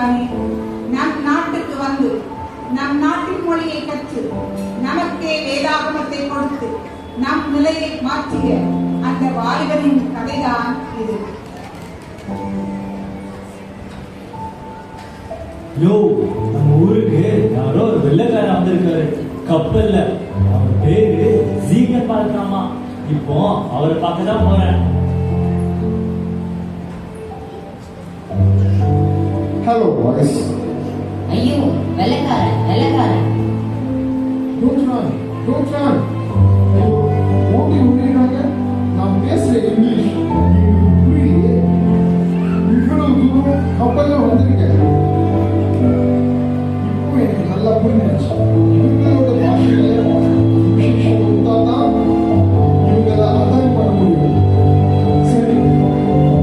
தானே நம் நாட்டுக்கு வந்து நம் நாட்டின் மொழியை கற்று நமக்கே வேதாகமத்தை கொடுத்து நம் நிலையை மாற்றிய அந்த வாலிபனின் கதைதான் இது. யோ, நம்ம ஊருக்கு யாரோ ஒரு வெள்ளக்காரன் வந்திருக்காரு கப்பல்ல. அவர் பேரு ஜீகன் பார்க்கலாமா. இப்போ அவரை பார்க்க தான் போறேன். Hello boys. ஐயோ, வெள்ளக்காரன் வெள்ளக்காரன். Don't run. ஐயோ, ஓடி ஓடிறாங்க. நான் பேசுற இங்கிலீஷ் புரியலையே. இவ்வளவு தூரம் கப்பல்ல வந்திருக்கேன். இப்போ எனக்கு நல்லா புரிஞ்சிருச்சு. இவங்களோட பாஷையில இங்கிலீஷ் கொடுத்தாதான் இவங்களை அதான் பண்ண முடியும். சரி,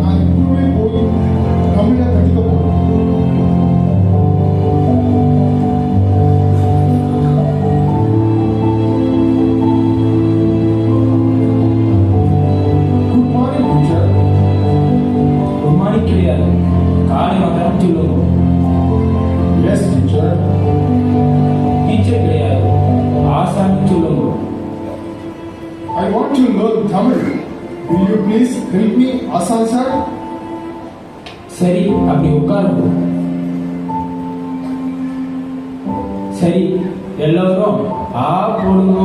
நான் இப்பவே போய் தமிழை கற்றுக்க போறேன். I want to learn Tamil. Will you please help me, Asan sir? சரி, அப்படி உட்காருங்க. சரி, எல்லாரும் ஆ போடுங்க.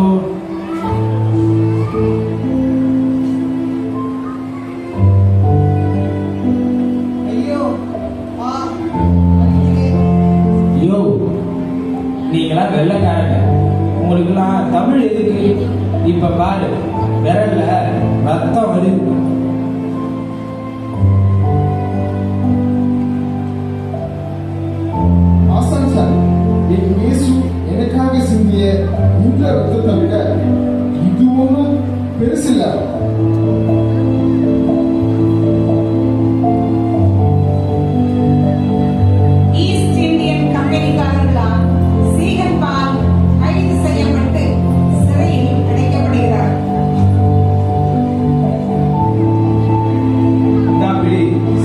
ஐயோ ஐயோ, நீங்களாம் வெள்ளக்காரங்க, உங்களுக்குலாம் தமிழ் எதுக்கு? இப்ப பாரு, விரல்ல ரத்தம் வருது. ஆசான் சார், என் இயேசு எனக்காக சிந்திய இந்த ரத்தத்தை விட இது ஒன்றும் பெருசில்ல. ஈஸ்ட் இந்தியன் கம்பெனிக்காரர்களால் சீகன் பால் கைது செய்யப்பட்டு சிறையில் அடைக்கப்படுகிறார்.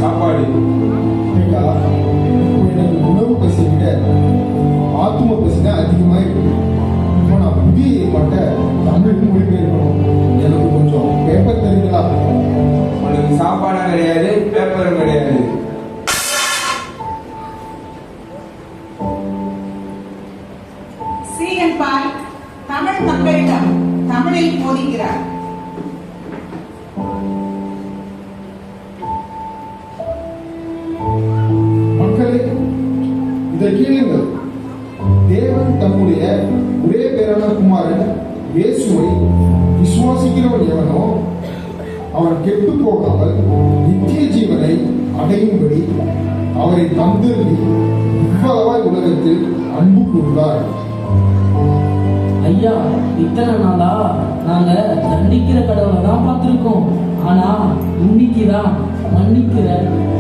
சாப்பாடு ஐயா, எனக்கு உணவு பசி விட ஆத்ம பசி தான் அதிகமாக இருக்கு. இப்போ நான் புதிய ஏற்பாட்டை தமிழுக்கு மொழிபெயர்க்கணும். எனக்கு கொஞ்சம் பேப்பர் தருங்களா? உனக்கு சாப்பாடும் கிடையாது, பேப்பரும் கிடையாது. சீகன் பால் தமிழ் மக்களிடம் தமிழில் போதிக்கிறார். மக்களே, இதை கேளுங்கள். தேவன் தம்முடைய ஒரே பேரான குமாரன் இயேசுவை விசுவாசிக்கிறவன் எவனோ அவன் கெட்டு போகாமல் நித்திய ஜீவனை அடையும்படி அவரை தந்தருளி இவ்வளவாய் உலகத்தில் அன்பு கூர்ந்தார். ஐயா, இத்தனை நாளா நாங்க தண்டிக்கிற கடவுளை தான் பார்த்திருக்கோம். ஆனா இன்னைக்குதான் மன்னிக்கிற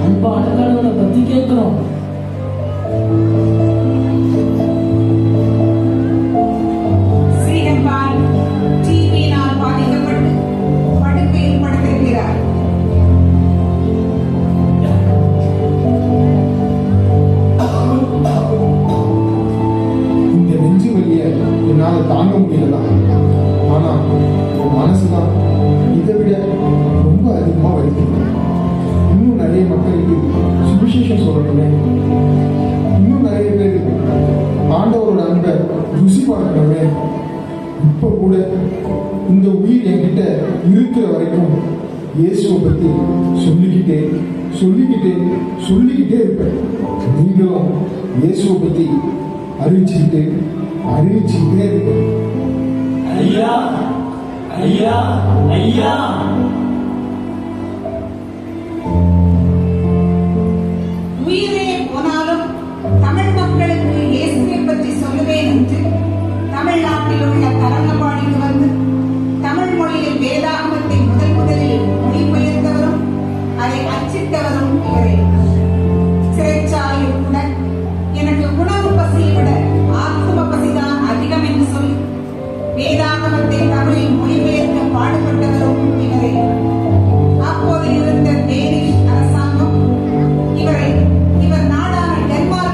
அன்பான கடவுளை பத்தி கேட்கிறோம். சீகன் பால் டிவியினால் பாதிக்கப்பட்டு படுக்கையில் படுத்திருக்கிறார். இந்த நெஞ்சு வலிய என்னால் தாங்க முடியல. ஆனா என் மனசுதான் இதை விட ரொம்ப அதிகமா வலிக்குது. இன்னும் நிறைய மக்களுக்கு சுவிசேஷம் சொல்லணுமே. இன்னும் நிறைய பேர் ஆண்டவரோட அன்பை ருசி பார்க்கணுமே. இப்ப கூட இந்த உயிர் என்கிட்ட இருக்கிற வரைக்கும் இயேசுவை பத்தி சொல்லிக்கிட்டே இருப்பேன். நீங்களும் இயேசுவை பத்தி அறிவிச்சுக்கிட்டே இருப்பேன். ஐயா, ஐயா, ஐயா. உயிரே போனாலும் தமிழ் மக்களுக்கு இயேசுவை பற்றி சொல்லுவேன் என்று தமிழ்நாட்டில் உள்ள தரங்கம்பாடிக்கு வந்து தமிழ் மொழியில் வேதாகமத்தை முதலில் மொழிபெயர்த்தவரும் அதை அச்சிட்டவரும் இவரே. சிறைச்சாலையில் கூட எனக்கு உணவு பசியை விட ஆத்ம பசிதான் அதிகம் என்று சொல்லி வேதாகமத்தை தமிழில் மொழிபெயர்க்க பாடுபட்டவரும் இவரே. அப்போது இருந்த டேனிஷ் அரசாங்கம் இவர் நாடான டென்மார்க்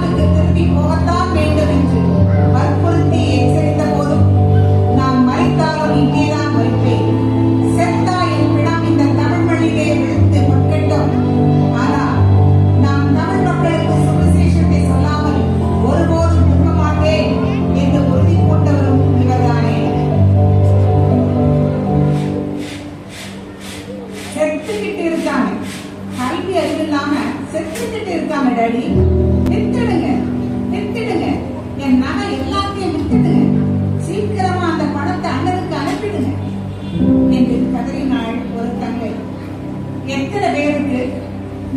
விட்டுடலாமே டாடி. விட்டுடுங்க, விட்டுடுங்க. என் நகை எல்லாத்தையும் விட்டுடுங்க. சீக்கிரமா அந்த பணத்தை அண்ணனுக்கு அனுப்பிடுங்க என்று கதறினாள் ஒரு தங்கை. எத்தனை பேருக்கு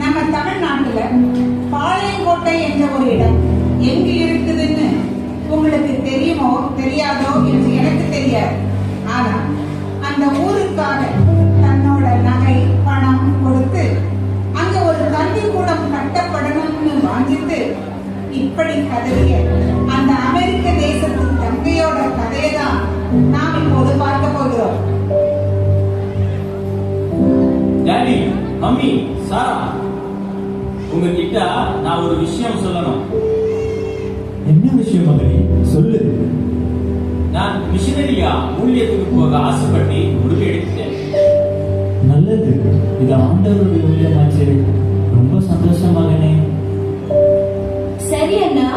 நம்ம தமிழ்நாட்டுல பாளையங்கோட்டை என்ற ஒரு இடம் எங்கு இருக்குதுன்னு உங்களுக்கு தெரியுமோ தெரியாதோ என்று எனக்கு தெரியாது. ஆனா அந்த ஊருக்காக தன்னோட நகை பணம் கொடுத்து அங்க ஒரு கல்விக்கூடம் கட்டப்படணும்னு வாங்கிட்டு இப்படி கதறிய அந்த அமெரிக்க தேசத்து தங்கையோட கதையை தான் நாம் இப்போது பார்க்க போகிறோம். டாடி, மம்மி, சாரா, உங்ககிட்ட நான் ஒரு விஷயம் சொல்லணும். என்ன விஷயம் மகனே? சொல்லு. நான் மிஷனரியா ஊழியத்துக்கு போக ஆசைப்பட்டு முடிவு எடுத்துட்டேன். நல்லது. இது ஆண்டவருடைய ஊழியமாச்சு. ரொம்ப சந்தோஷம் மகனே. சரி அண்ணா,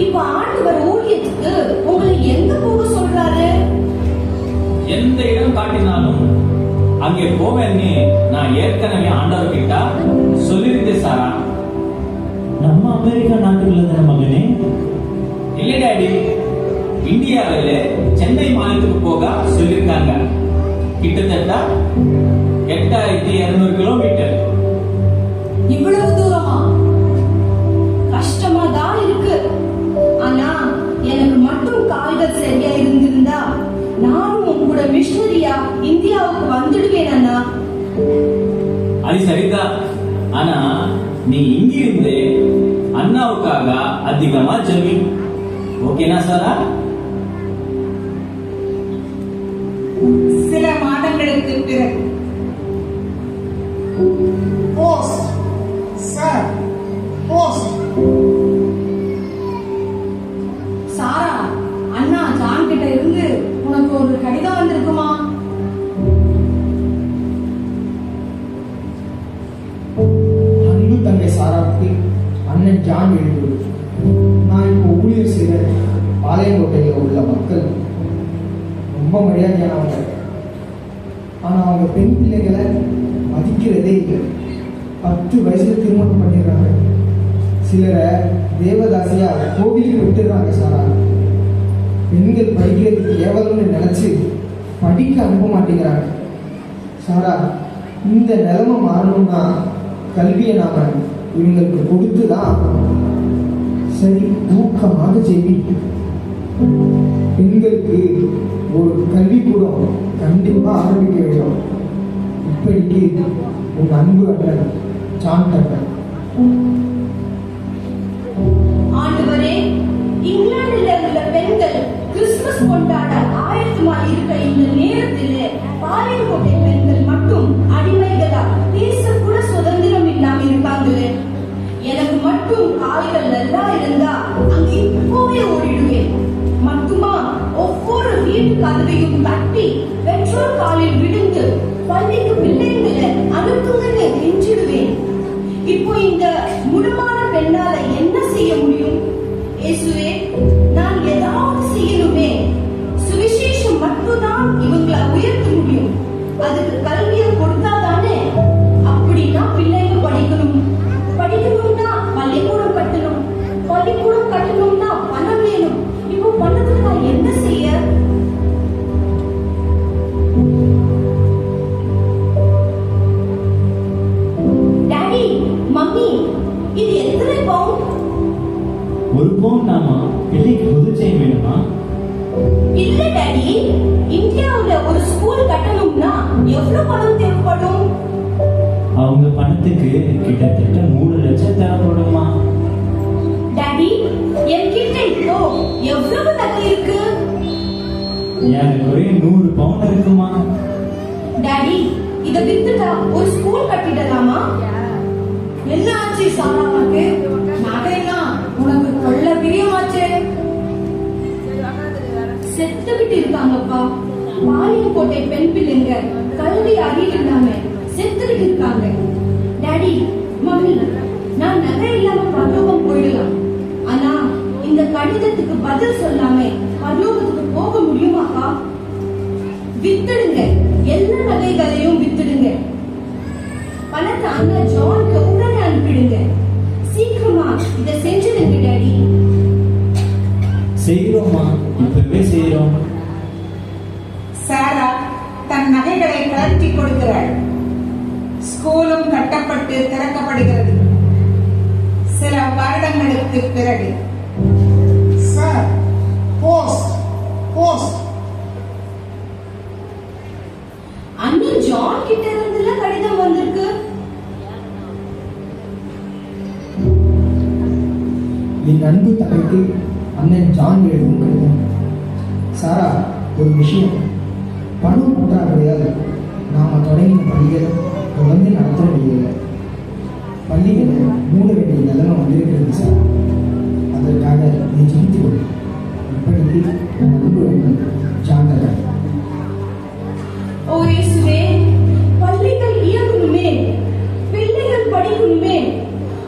இப்ப ஆண்டவர் ஊழியத்துக்கு உங்களை எங்க போக சொல்றாரு? எந்த இடம் காட்டினாலும் அங்கே போவேன்னு நான் ஏற்கனவே ஆண்டவர் கிட்ட சொல்லியிருந்தேன் சாரா. நம்ம அமெரிக்கா நாட்டுக்குள்ள தானே மகனே? இல்ல டாடி, இந்தியாவில் சென்னை மாநிலத்துக்கு போக சொல்லியிருக்காங்க. கிட்டத்தட்ட 8200 கிலோமீட்டர். இவ்வளவு தூரமா? கஷ்டமா தான் இருக்கு. ஆனா எனக்கு மட்டும் கால்கள் சரியா இருந்திருந்தா நானும் உங்களோட மிஷனரியா இந்தியாவுக்கு வந்துடுவேன் அண்ணா. அது சரிதான். ஆனா நீ இங்கிருந்து அண்ணாவுக்காக அதிகமா ஜெபி. ஓகேனா சாரா? சில மாதங்களுக்கு பிறகு போஸ்ட் சார், போஸ்ட். சாரா, அண்ணா ஜான் கிட்ட இருந்து உனக்கு ஒரு கடிதம் வந்திருக்குமா? அன்பு தங்கை சாராவுக்கு அண்ணன் ஜான் எழுதுவது. நான் இப்போ ஊழியர் செய்த பாளையங்கோட்டையில் உள்ள மக்கள் ரொம்ப மரியாதையானவங்க. ஆனால் அவங்க பெண் பிள்ளைகளை மதிக்கிறதே இல்லை. 10 வயசுல திருமணம் பண்ணிடுறாங்க. சிலரை தேவதாசியா கோவிலுக்கு விட்டுடுறாங்க சாரா. பெண்கள் படிக்கிறதுக்கு கேவலம்னு நினைச்சு படிக்க அனுப்ப மாட்டேங்கிறாங்க சாரா. இந்த நிலைமை மாறணும்னா கல்வியை நாம இவங்களுக்கு கொடுத்துதான் சரி. ஊக்கமாக செய்வி. பெண்களுக்கு ஒரு கல்விக்கூடம் கண்டிப்பா ஆரம்பிக்க வேண்டும். இப்படிக்கு உன் அன்பு அண்ணன் ஜான் டக்கர். ஆண்டவரே, இங்கிலாந்துல உள்ள பெண்கள் கிறிஸ்துமஸ் கொண்டாட ஆயத்தமா இருக்க இந்த நேரத்திலே பாளையங்கோட்டை பெண்கள் மட்டும் அடிமைகளா பேச கூட சுதந்திரம் இல்லாம இருக்காங்களே. எனக்கு மட்டும் கால்கள் நல்லா இருந்தா அங்க இப்போவே ஓடிடுவேன். மட்டுமா ஒவ்வொரு வீட்டு கதவையும் தட்டி பெற்றோர் காலில் விழுந்து பள்ளிக்கு பிள்ளைங்களை அனுப்புங்கன்னு கெஞ்சிடுவேன். இப்போ இந்த முழுமான பெண்ணால என்ன செய்ய முடியும்? இயேசுவே, நான் ஏதாவது செய்யணுமே. சுவிசேஷம் மட்டும்தான் இவங்களை உயர்த்த முடியும். அதுக்கு கல்வியை கொடுத்தாதானே. அப்படின்னா பிள்ளைங்க படிக்கணும். படிக்கணும்னா பள்ளிக்கூடம் கட்டணும். பள்ளிக்கூடம் கட்டணும்னா பணம் வேணும். இப்போ பணத்துக்கு நான் என்ன செய்ய? டாடி, மம்மி, இது எத்தனை பவுண்ட்? ஒரு பவுண்ட் நாமா? பிள்ளைக்கு புது செயின் வேணுமா? இல்ல டாடி, இந்தியாவுல ஒரு ஸ்கூல் கட்டணும்னா எவ்வளவு பணம் தேவைப்படும்? அவங்க பணத்துக்கு கிட்டத்தட்ட 3 லட்சம் தேவைப்படுமா? டாடி, என்கிட்ட இப்போ எவ்வளவு நகை இருக்கு? எனக்கு ஒரே 100 பவுண்ட் இருக்குமா? டாடி, இத வித்துட்டா ஒரு ஸ்கூல் கட்டிடலாமா? என்ன ஆச்சு சாராவுக்கு? நகையெல்லாம் உனக்கு கொள்ள பிரியமாச்சே. செத்துக்கிட்டு இருக்காங்கப்பா. பாளையங்கோட்டை பெண் பிள்ளைங்க கல்வி அறிவு இல்லாம செத்துக்கிட்டு இருக்காங்க. டாடி, மம்மி, நான் நகை இல்லாம பரலோகம் போயிடலாம். ஆனா இந்த கடிதத்துக்கு பதில் சொல்லாம பரலோகத்துக்கு போக முடியுமாப்பா? வித்துடுங்க, எல்லா நகைகளையும் வித்துடுங்க. பணத்தை அண்ணா ஜானுக்கு உடனே அனுப்பிடுங்க. சீக்கிரமா செய்கிறோம்மா, இப்பவே செய்கிறோம். சாரா தன் நகைகளை கழற்றி கொடுக்கிறாள். ஸ்கூலும் கட்டப்பட்டு திறக்கப்படுகிறது. சில வருடங்களுக்கு பிறகு சார், போஸ்ட் போஸ்ட். அண்ணன் ஜான் கிட்ட இருந்துல கடிதம் வந்திருக்கு. என் அன்பு தகைக்கு அண்ணன் ஜான் எழுதும் கடிதம். சாரா, ஒரு விஷயம். பணம் பற்றாக்குறையால் நாம தொடங்கின பள்ளிகளை தொடர்ந்து நடத்த முடியல. பள்ளிகளை மூட வேண்டிய நிலைமை வந்திருக்கிறது சார். அதற்காக நீ ஜெயித்து கொள். இப்படிக்கு அன்பு வேண்டும், ஜான். ஓ இயேசுவே, பள்ளிகள் இயங்கணுமே, பிள்ளைகள் படிக்கணுமே,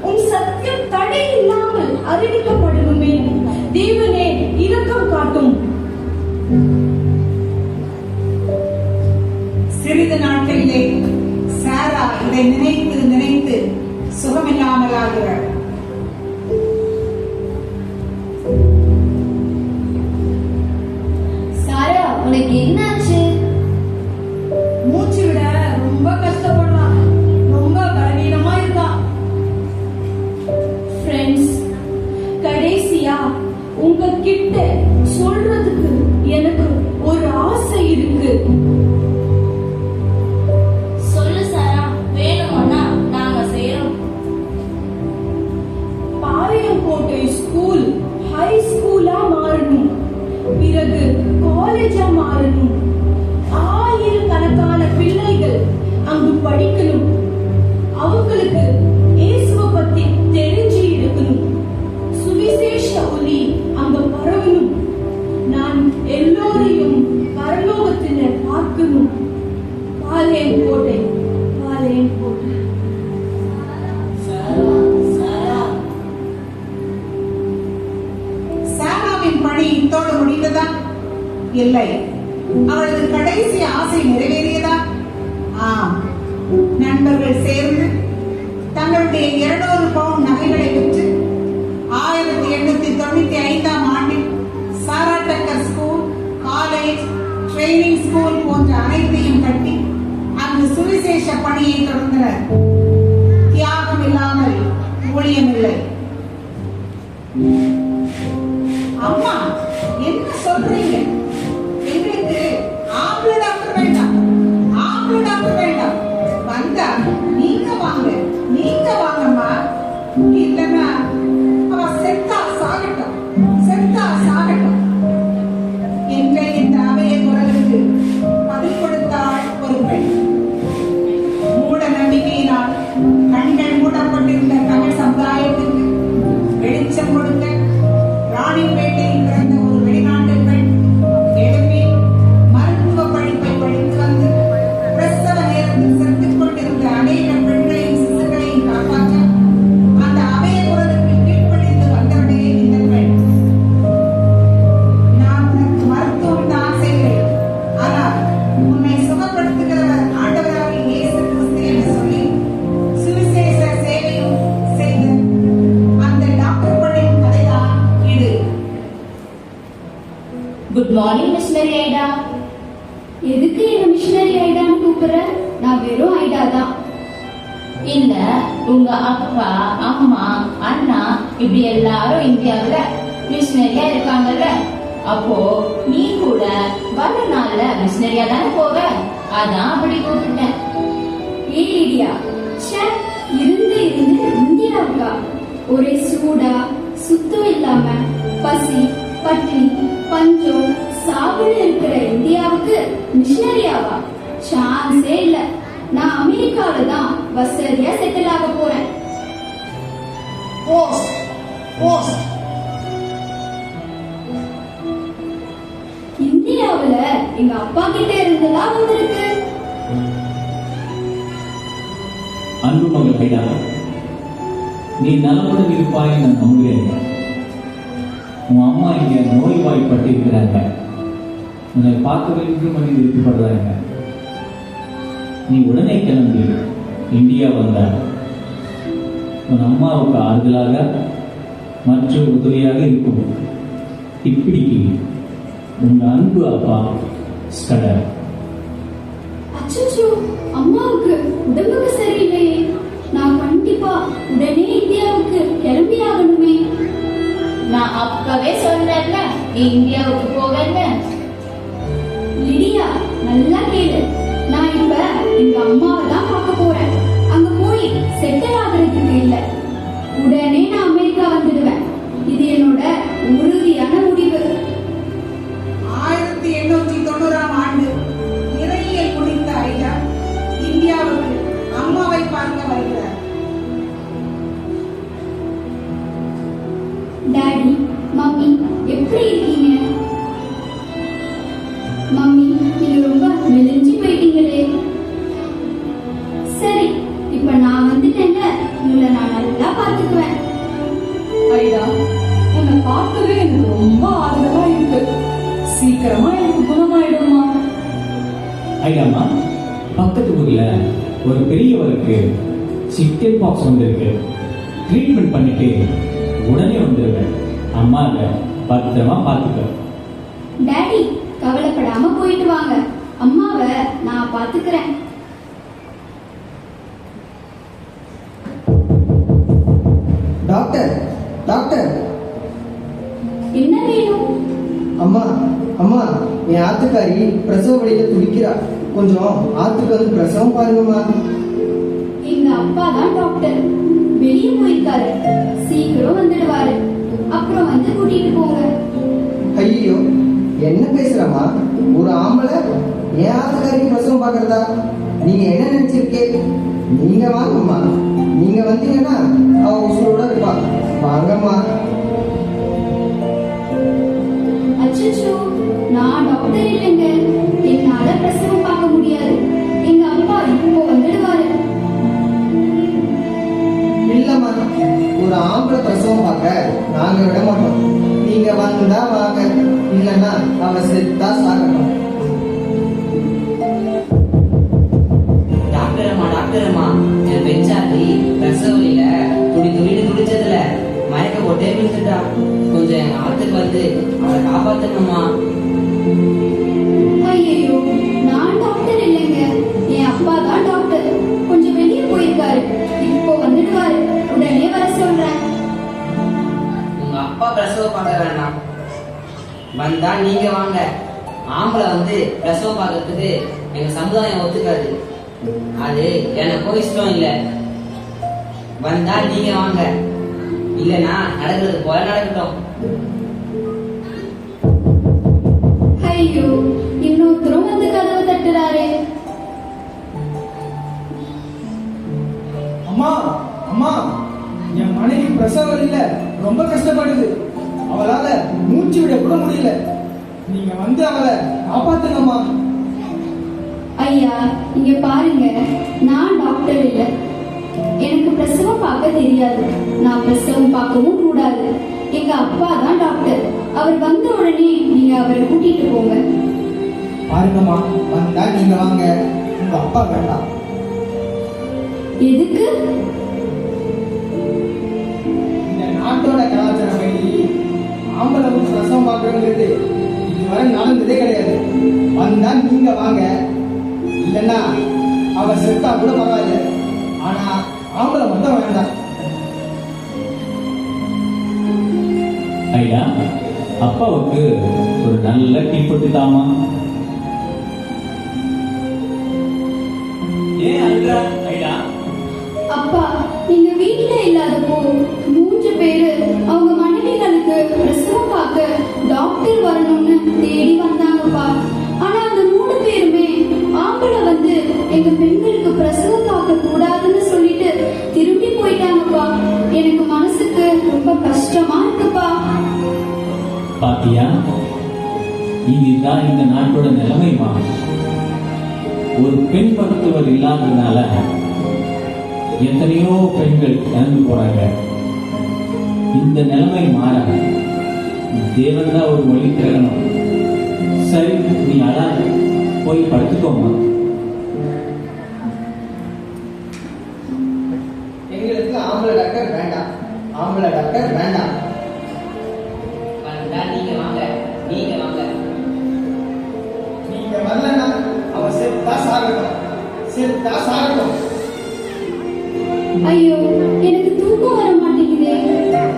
உன் சத்தியம் தடை இல்லாமல் அறிவிக்கப்படணுமே. தேவனே இரக்கம் காட்டும். சிறிது நாட்களிலே சாரா இதை நினைத்து நினைத்து சுகமில்லாமல் ஆகிறாள். சாரா, உனக்கு என்னாச்சு? மூச்சு விட ரொம்ப கஷ்டப்படுறான். ரொம்ப பலவீனமா இருக்கான். ஃப்ரெண்ட்ஸ், கடைசியா உங்ககிட்ட சொல்றதுக்கு எனக்கு ஒரு ஆசை இருக்கு. சொல்லு சாரா, வேணும்னா நாங்க செய்யறோம். பாளையங்கோட்டை ஸ்கூல் ஹை ஸ்கூலா மாறணும், பிறகு காலேஜா மாறணும். ஆயிரக்கணக்கான பிள்ளைகள் அங்கு படிக்கணும். அவங்களுக்கு இயேசுவை பத்தி தெரிஞ்சு இருக்கணும். சுவிசேஷ ஒளி அங்க பரவணும். நான் எல்லோரையும் பரலோகத்துல பார்க்கணும். பாளையங்கோட்டை, பாளையங்கோட்டை. சாராவின் பணி இத்தோடு முடிந்ததா? இல்லை. அவளது கடைசி ஆசை நிறைவேறியதா? ஆம். நண்பர்கள் சேர்ந்து தங்களுடைய 200 பவுண்ட் நகைகளை விற்று 1895ஆம் ஆண்டில் சாரா டக்கர் ஸ்கூல், காலேஜ், ட்ரைனிங் ஸ்கூல் போன்ற அனைத்தையும் கட்டி அங்கு சுவிசேஷ பணியை தொடர்ந்தனர். தியாகம் இல்லாமல் ஊழியம் இல்லை. அம்மா, என்ன சொல்றீங்க? எங்களுக்கு ஆம்பளை டாக்டர் வேண்டாம், ஆம்பளை டாக்டர் வேண்டாம். வந்தா நீங்க வாங்க, நீங்க வாங்கம்மா. இல்லைன்னா அவ செத்தா சாகட்டும், செத்தா சாகட்டும் என்ற இந்த அவைய குரலுக்கு பதில் கொடுத்தாள் ஒரு பெண். மூட நம்பிக்கையினால் கண்கள் மூடப்பட்டிருந்த தமிழ் சமுதாயத்துக்கு வெளிச்சம் கொடுக்க ராணிப்பேட்டையில் பிறந்த ஒரு வெளிநாட்டு பெண் எழுப்பி மருத்துவ படிப்பை படித்து வந்து பிரசவ நேரத்தில் செத்துக் கொண்டிருந்த அநேக பெண்களையும் சிசுகளையும் காப்பாற்ற அந்த அவைய குரலுக்கு கீழ்ப்படிந்து வந்தவனே இந்த பெண். நான் உனக்கு மருத்துவம் தான் செய்கிறேன், ஆனால் உன்னை சுகப்படுத்துகிறவர் ஆண்டவராகிய இயேசு கிறிஸ்து என்று சொல்லி சுவிசேஷ சேவையும் செய்த அந்த டாக்டர் பணியின் கதைதான் இது. குட் மார்னிங் மிஷனரி ஐடா. எதுக்கு என்ன மிஷனரி ஐடான்னு கூப்பிடுற? நான் வெறும் ஐடா தான். இல்ல, உங்க அப்பா, அம்மா, அண்ணா இப்படி எல்லாரும் இந்தியாவுல மிஷனரியா இருக்காங்கல்ல, அப்போ நீ கூட வர நாள்ல மிஷனரியா தானே போவ, அதான் அப்படி கூப்பிட்டேன். ஏடியா, இருந்து இருந்து இந்தியாவுக்கா? ஒரே சூடா, சுத்தம் இல்லாம, பசி, பட்டினி, பஞ்சம், சாவுன்னு இருக்கிற இந்தியாவுக்கு மிஷனரியாவா? சான்ஸே இல்ல. நான் அமெரிக்காவில தான் வசதியா செட்டில் ஆக போறேன். Post post. இந்தியாவுல எங்க அப்பா கிட்ட இருந்துதான் வந்திருக்கு. அன்பு மகள் ஐடா, நீ நலமுடன் இருப்பாய் நான் நம்புகிறேன். உன் அம்மா இங்க நோய்வாய்ப்பட்டு இருக்கிறாங்க. உன்னை பார்க்க வேண்டும் என்று விருப்பப்படுறாங்க. நீ உடனே கிளம்பி இந்தியா வந்த உன் அம்மாவுக்கு ஆறுதலாக மற்றும் உதவியாக இருக்கும். இப்படிக்கு உங்க அன்பு அப்பா ஸ்கடர். அச்சச்சோ, அம்மாவுக்கு உடம்புக்கு சரியில்லையே. நான் கண்டிப்பா உடனே இந்தியாவுக்கு கிளம்பி ஆகணுமே. நான் அப்பவே சொன்னேன்ல இந்தியாவுக்கு போவேன்னு. லிடியா, நல்லா கேளு. நான் இப்ப எங்க அம்மாவை தான் பார்க்க போறேன். அங்க போய் செட்டில் ஆகுறதுக்கு இல்ல, உடனே நான் அமெரிக்கா வந்துடுவேன். இது என்னோட உறுதியான முடிவு. 1890ஆம் ஆண்டு இறையியல் முடித்த ஐடா இந்தியாவுக்கு அம்மாவை பார்க்க வருகிறார். டாடி, மம்மி எப்படி இருக்கீங்க? மம்மி, நீங்க ரொம்ப மெலிஞ்சு போயிட்டீங்களே. சரி, இப்ப நான் வந்துட்டேன்ல, உங்களை நான் நல்லா பார்த்துக்குவேன். ஐடா, உன்னை பார்க்கவே எனக்கு ரொம்ப ஆறுதலா இருக்கு. சீக்கிரமா எனக்கு குணமாயிடுமா? ஐயாம்மா, பக்கத்து ஊர்ல ஒரு பெரியவருக்கு சிக்கன் பாக்ஸ் வந்திருக்கு. ட்ரீட்மெண்ட் பண்ணிட்டு உடனே வந்துருவேன். அம்மாவை பத்திரமா பார்த்துக்க. டாடி, கவலைப்படாம போயிட்டு வாங்க. அம்மாவை நான் பார்த்துக்கிறேன். Doctor, doctor. என்ன வேணும்? அம்மா, அம்மா, என் ஆத்துக்காரி பிரசவ வழியில துடிக்கிறா. கொஞ்சம் ஆத்துக்கு வந்து பிரசவம் பாருங்கம்மா. எங்க அப்பா தான் டாக்டர், வெளியே போயிருக்காரு. சீக்கிரம் வந்துடுவாரு. அப்புறம் வந்து கூட்டிட்டு போங்க. ஐயோ, என்ன பேசுறம்மா? ஒரு ஆம்பளை என் ஆத்துக்காரிக்கு பிரசவம் பாக்குறதா? நீங்க என்ன நினைச்சிருக்கே? நீங்க வாங்கம்மா. நீங்க வந்தீங்கன்னா அவ உசுரோட இருப்பா. வாங்கம்மா. அச்சச்சோ, நான் டாக்டர் இல்லைங்க. என்னால பிரசவம் பார்க்க முடியாது. எங்க அப்பா இப்போ வந்துடுவாரு. இல்லம்மா, ஒரு ஆம்பளை பிரசவம் பார்க்க நாங்க விட மாட்டோம். நீங்க வந்தா வாங்க, இல்லைன்னா அவ செத்தா சாகணும். டாக்டர் அம்மா, என் பெஞ்சாதி பிரசவலில துடிச்சதுல மயக்க போட்டே விழுந்துட்டா. கொஞ்சம் எங்க ஆத்துக்கு வந்து அவளை காப்பாத்தணுமா? ஐயோ, நான் டாக்டர் இல்லைங்க. என் அப்பா தான் டாக்டர். கொஞ்சம் வெளியே போயிருக்காரு. இப்போ வந்துடுவாரு. உடனே வர சொல்றேன். உங்க அப்பா பிரசவம் பார்க்க வேண்டாம், வந்தா நீங்க வாங்க. ஆம்பளை வந்து பிரசவம் பார்க்கறதுக்கு எங்க சமுதாயம் ஒத்துக்காது. அது எனக்கும் இஷ்டம் இல்லை. வந்தா நீங்க வாங்க, இல்லைன்னா நடக்கிறது போல நடக்கட்டும். ஐயோ, இன்னொருத்தரும் வந்து கதவை தட்டுறாரு. அம்மா, அம்மா, என் மனைவி பிரசவ வலியில ரொம்ப கஷ்டப்படுது. அவளால மூச்சு விட கூட முடியல. நீங்க வந்து அவளை காப்பாத்துங்கம்மா. ஐயா, இங்க பாருங்க, நான் டாக்டர் இல்ல. எனக்கு பிரசவம் பார்க்க தெரியாது. நான் பிரசவம் பார்க்கவும் கூடாது. எங்க அப்பா தான் டாக்டர். அவர் வந்த உடனே நீங்க அவரை கூட்டிட்டு போங்க. பாருங்கம்மா, வந்தா நீங்க வாங்க, உங்க அப்பா வேண்டாம். எதுக்கு? இந்த நாட்டோட கலாச்சாரப்படி ஆம்பளை வந்து பிரசவம் பார்க்கறதுங்கிறது இதுவரை நடந்ததே கிடையாது. வந்தா நீங்க வாங்க, இல்லைன்னா அவ செத்தா கூட பரவாயில்ல. ஆனா ஆம்பளை மட்டும் வேண்டாம். ஐயா, அப்பாவுக்கு ஒரு நல்ல டீ போட்டு தாமா. ஏன் அழுறா ஐயா? அப்பா, நீங்க வீட்டுல இல்லாதப்போ 3 பேரு அவங்க மனைவிகளுக்கு பிரசவம் பார்க்க டாக்டர் வரணும்னு தேடி வந்தாங்கப்பா. ஆனா அந்த 3 பேருமே ஆம்பளை வந்து எங்க பெண்களுக்கு பிரசவம் பார்க்க கூடாதுன்னு சொல்லிட்டு திரும்பி போயிட்டாங்கப்பா. எனக்கு மனசுக்கு ரொம்ப கஷ்டமா இருக்குப்பா. பாத்தியா, இதுதான் இந்த நாட்டோட நிலைமைமா. ஒரு பெண் மருத்துவர் இல்லாததுனால எத்தனையோ பெண்கள் இறந்து போறாங்க. இந்த நிலைமை மாற தேவன் தான் ஒரு வழி திறக்கணும். சரி, நீ அழாத, போய் படுத்துக்கோமா. எங்களுக்கு ஆம்பளை டாக்டர் வேண்டாம், ஆம்பளை டாக்டர் வேண்டாம். வந்தா நீங்க வாங்க, நீங்க வாங்க. நீங்க வரலன்னா அவன் செத்தா சாகட்டும், செத்தா சாகட்டும். ஐயோ, எனக்கு தூக்கம் வர மாட்டேங்குதே.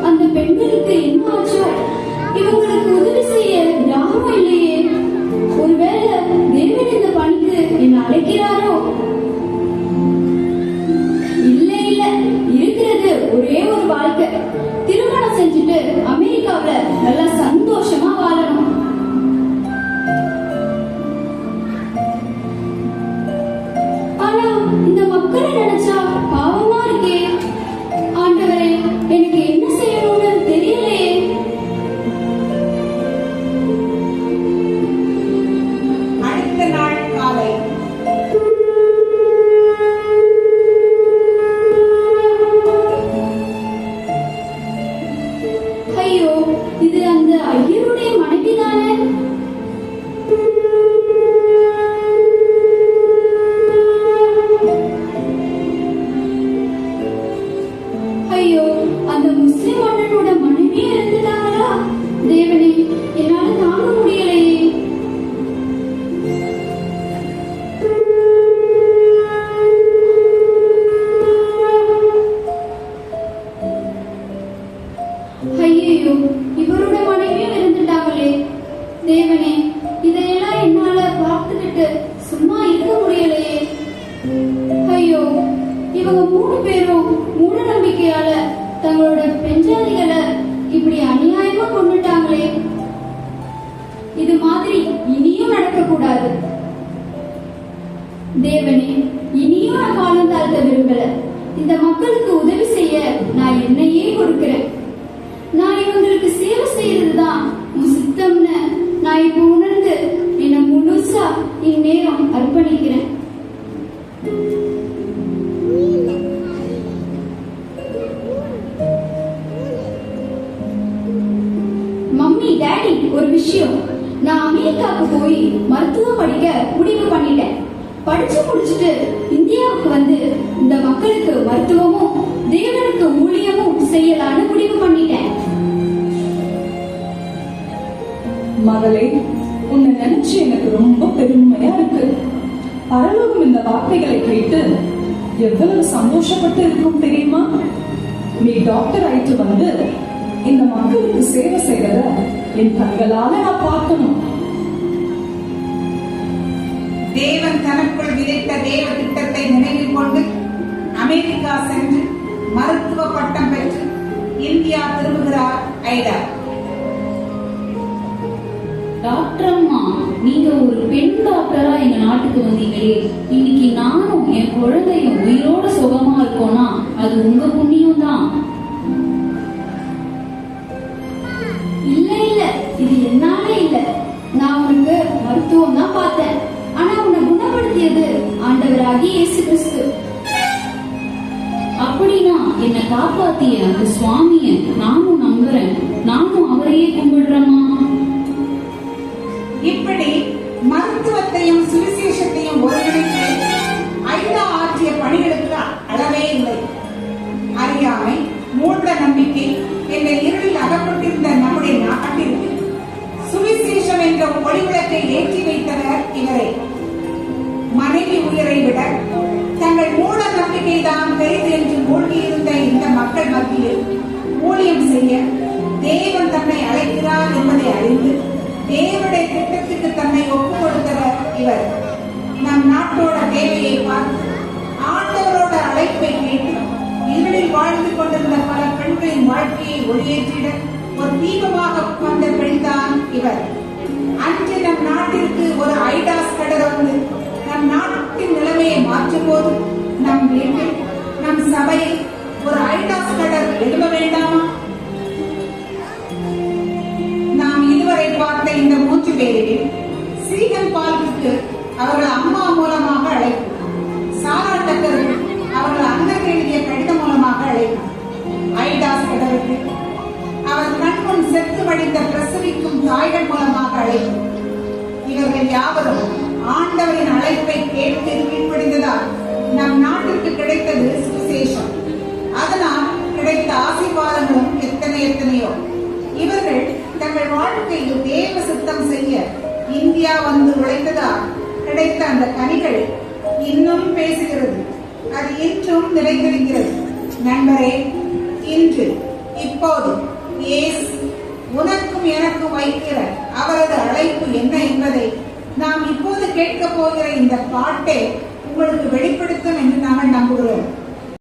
அந்த பெண்களுக்கு என்ன ஆச்சோ? இவங்களுக்கு உதவி செய்ய யாரும் இல்லையே. ஒருவேளை தேவன் இந்த பணிக்கு என்ன அழைக்கிறாரோ? இல்ல இல்ல, இருக்கிறது ஒரே ஒரு வாழ்க்கை. திருமணம் செஞ்சுட்டு அமெரிக்காவுல நல்லா சந்தோஷமா வாழணும். ஆனா இந்த மக்களை நினைச்சா பாவமா இருக்கே. ஆண்டவரே, எனக்கு என்ன செய்யணும்னு தெரியலையே. அடுத்த நாள் காலை ஐயோ, இது அந்த ஐயருடைய மனைவி தானே? ஐயோ, அந்த முஸ்லிம் அண்ணனோட மனைவியே இருந்துட்டாங்களா? தேவனே, என்னால தாங்க முடியலையே. ஐயோ, இவரோட மனைவியும் இருந்துட்டாங்களே. தேவனே, இதையெல்லாம் என்னால பார்த்துக்கிட்டு சும்மா இருக்க முடியலையே. ஐயோ, இவங்க 3 பேரும் மூட நம்பிக்கையால தங்களோட பெஞ்சாதிகளை இப்படி அநியாயமா கொண்டுட்டாங்களே. இது மாதிரி இனியும் நடக்க கூடாது. தேவனே, இனியும் நான் காலம் தாழ்த்த விரும்பல. இந்த மக்களுக்கு உதவி செய்ய நான் என்னையே கொடுக்கிறேன். நான் இவங்களுக்கு சேவை செய்யறதுதான் உன் சித்தம்னு நான் இப்ப உணர்ந்து என்னை முழுசா இந்நேரம் அர்ப்பணிக்கிறேன். மம்மி, டாடி, ஒரு விஷயம். நான் அமெரிக்காவுக்கு போய் மருத்துவம் படிக்க முடிவு பண்ணிட்டேன். படிச்சு முடிச்சுட்டு இந்தியாவுக்கு வந்து இந்த மக்களுக்கு மருத்துவமும் தேவனுக்கு ஊழியமும் செய்யலான்னு முடிவு பண்ணிட்டேன். மகளே, உன்னை நினைச்சு எனக்கு ரொம்ப பெருமையா இருக்கு. பரலோகம் இந்த வார்த்தைகளை கேட்டு எவ்வளவு சந்தோஷப்பட்டு இருக்கும் தெரியுமா? நீ டாக்டர் ஆயிட்டு வந்து இந்த மக்களுக்கு சேவை செய்யறத என் கண்களால நான் பார்க்கணும். தேவன் தனக்குள் விதைத்த தேவ திட்டத்தை நினைவில் கொண்டு அமெரிக்கா சென்று மருத்துவ பட்டம் பெற்று இந்தியா திரும்புகிறார் ஐடா. டாக்டர் அம்மா, நீங்க ஒரு பெண் டாக்டரா எங்க நாட்டுக்கு வந்தீங்களே. இன்னைக்கு நானும் என் குழந்தையும் உயிரோட சுகமா இருக்கோம்னா அது உங்க புண்ணியம் தான். இல்ல இல்ல, இது என்னால இல்ல. நான் உனக்கு மருத்துவம் தான் பார்த்தேன். ஆனா உன்னை குணப்படுத்தியது ஆண்டவராகிய இயேசு கிறிஸ்து. அப்படின்னா என்னை காப்பாத்திய அந்த சுவாமிய நானும் நம்புறேன். நானும் அவரையே கும்பிடுறேம்மா. இப்படி மருத்துவத்தையும் சுவிசேஷத்தையும் ஒருங்கிணைத்து ஐடா ஆற்றிய பணிகளுக்கு அளவே இல்லை. அறியாமை, மூட நம்பிக்கை என்ற இருளில் அகப்பட்டிருந்த நம்முடைய நாட்டிற்கு சுவிசேஷம் என்ற ஒளிவிளக்கை ஏற்றி வைத்தவர் இவரே. மனைவி உயிரை விட தங்கள் மூட நம்பிக்கை தான் பெரிது என்று மூழ்கியிருந்த இந்த மக்கள் மத்தியில் ஊழியம் செய்ய தேவன் தன்னை அழைக்கிறார் என்பதை அறிந்து தேவனுடைய திட்டத்துக்கு தன்னை ஒப்புக் கொடுத்தவர் இவர். நம் நாட்டோட தேவையை பார்த்து ஆண்டவரோட அழைப்பை கேட்டு இருளில் வாழ்ந்து கொண்டிருந்த பல பெண்களின் வாழ்க்கையை ஒளியேற்றிட ஒரு தீபமாக வந்த பெண்தான் இவர். அன்று நம் நாட்டிற்கு ஒரு ஐடாஸ் கடல் வந்து நம் நாட்டின் நிலைமையை மாற்றும் போது நம் வீட்டில், நம் சபையில் ஒரு ஐடாஸ் கடல் எழுத வேண்டாமா? நாம் இதுவரை பார்த்த இந்த 3 பேரில் சீகன் பால்க்கு அவர்கள் அம்மா மூலமாக அழைப்பு, சாரா டக்கருக்கு அவர்கள் அண்ணன் எழுதிய கடிதம் மூலமாக அழைப்பு, ஐடாஸ் கடலுக்கு அவர் கண்முன் செத்து வடிந்த பிரசவிக்கும் தாய்கள் மூலமாக அழைப்பு. இவர்கள் யாவரும் ஆண்டவரின் அழைப்பை கேட்டு கீழ்ப்படிந்ததால் நம் நாட்டிற்கு கிடைத்தது சுவிசேஷம். அதனால் கிடைத்த ஆசீர்வாதங்களும் எத்தனையோ. இவர்கள் தங்கள் வாழ்க்கையில் தேவ சித்தம் செய்ய இந்தியா வந்து உழைத்ததால் கிடைத்த அந்த கனிகள் இன்னும் பேசுகிறது. அது இன்றும் நிலைத்திருக்கிறது. நண்பரே, இன்று இப்போது இயேசு உனக்கும் எனக்கும் வைக்கிற அவரது அழைப்பு என்ன என்பதை நாம் இப்போது கேட்க போகிற இந்த பாட்டே உங்களுக்கு வெளிப்படுத்தும் என்று நாங்கள் நம்புகிறோம்.